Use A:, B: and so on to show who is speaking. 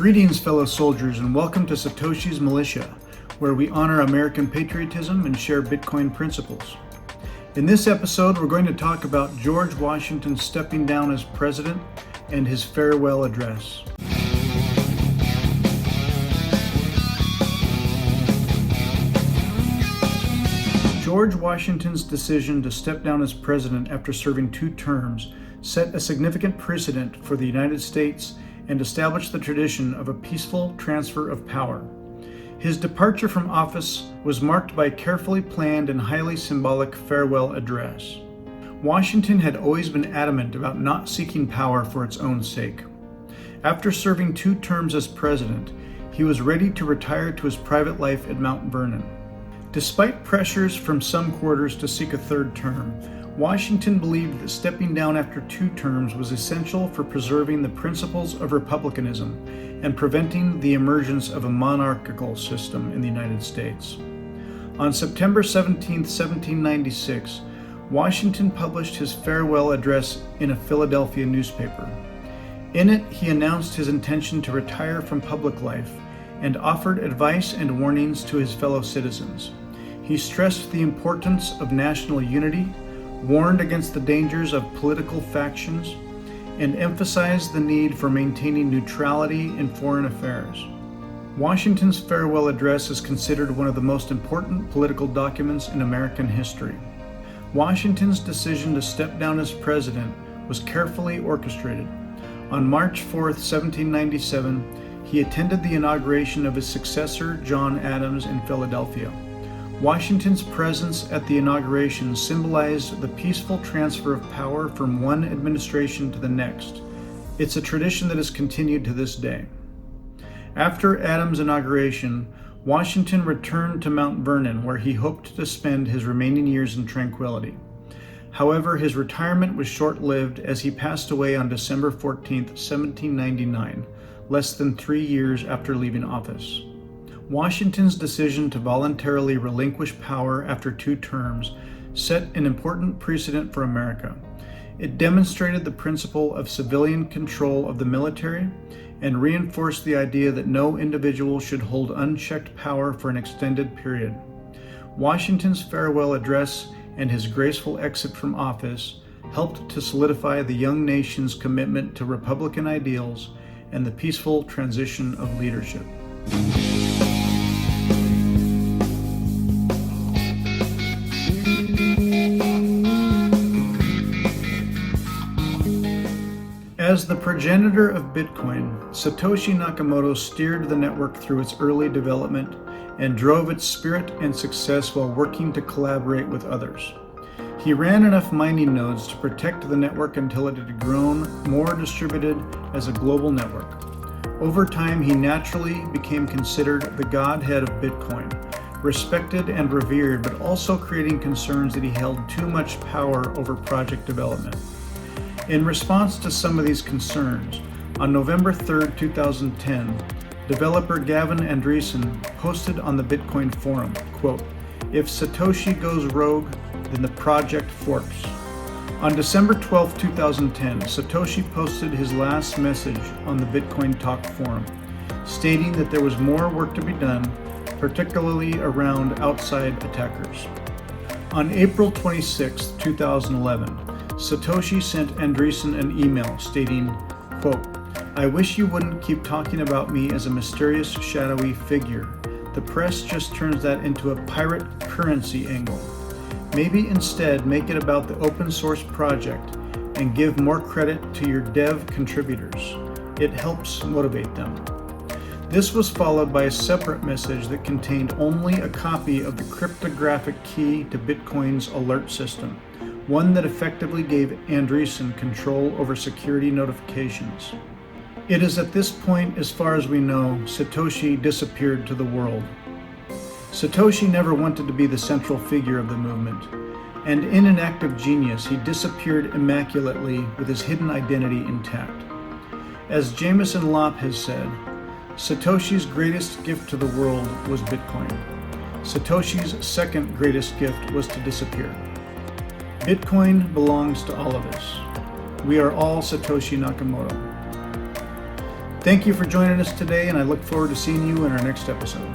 A: Greetings, fellow soldiers, and welcome to Satoshi's Militia, where we honor American patriotism and share Bitcoin principles. In this episode, we're going to talk about George Washington stepping down as president and his farewell address. George Washington's decision to step down as president after serving 2 terms set a significant precedent for the United States and established the tradition of a peaceful transfer of power. His departure from office was marked by a carefully planned and highly symbolic farewell address. Washington had always been adamant about not seeking power for its own sake. After serving 2 terms as president, he was ready to retire to his private life at Mount Vernon. Despite pressures from some quarters to seek a 3rd term, Washington believed that stepping down after 2 terms was essential for preserving the principles of republicanism and preventing the emergence of a monarchical system in the United States. On September 17, 1796, Washington published his farewell address in a Philadelphia newspaper. In it, he announced his intention to retire from public life and offered advice and warnings to his fellow citizens. He stressed the importance of national unity, warned against the dangers of political factions, and emphasized the need for maintaining neutrality in foreign affairs. Washington's farewell address is considered one of the most important political documents in American history. Washington's decision to step down as president was carefully orchestrated. On March 4, 1797, he attended the inauguration of his successor, John Adams, in Philadelphia. Washington's presence at the inauguration symbolized the peaceful transfer of power from one administration to the next. It's a tradition that has continued to this day. After Adams' inauguration, Washington returned to Mount Vernon, where he hoped to spend his remaining years in tranquility. However, his retirement was short-lived as he passed away on December 14, 1799, less than 3 years after leaving office. Washington's decision to voluntarily relinquish power after 2 terms set an important precedent for America. It demonstrated the principle of civilian control of the military and reinforced the idea that no individual should hold unchecked power for an extended period. Washington's farewell address and his graceful exit from office helped to solidify the young nation's commitment to Republican ideals and the peaceful transition of leadership. As the progenitor of Bitcoin, Satoshi Nakamoto steered the network through its early development and drove its spirit and success while working to collaborate with others. He ran enough mining nodes to protect the network until it had grown more distributed as a global network. Over time, he naturally became considered the godhead of Bitcoin, respected and revered, but also creating concerns that he held too much power over project development. In response to some of these concerns, on November 3, 2010, developer Gavin Andreessen posted on the Bitcoin forum, quote, "If Satoshi goes rogue, then the project forks." On December 12, 2010, Satoshi posted his last message on the Bitcoin Talk forum, stating that there was more work to be done, particularly around outside attackers. On April 26, 2011, Satoshi sent Andreessen an email stating, quote, "I wish you wouldn't keep talking about me as a mysterious, shadowy figure. The press just turns that into a pirate currency angle. Maybe instead make it about the open source project and give more credit to your dev contributors. It helps motivate them." This was followed by a separate message that contained only a copy of the cryptographic key to Bitcoin's alert system, one that effectively gave Andreessen control over security notifications. It is at this point, as far as we know, Satoshi disappeared to the world. Satoshi never wanted to be the central figure of the movement, and in an act of genius, he disappeared immaculately with his hidden identity intact. As Jameson Lopp has said, Satoshi's greatest gift to the world was Bitcoin. Satoshi's second greatest gift was to disappear. Bitcoin belongs to all of us. We are all Satoshi Nakamoto. Thank you for joining us today, and I look forward to seeing you in our next episode.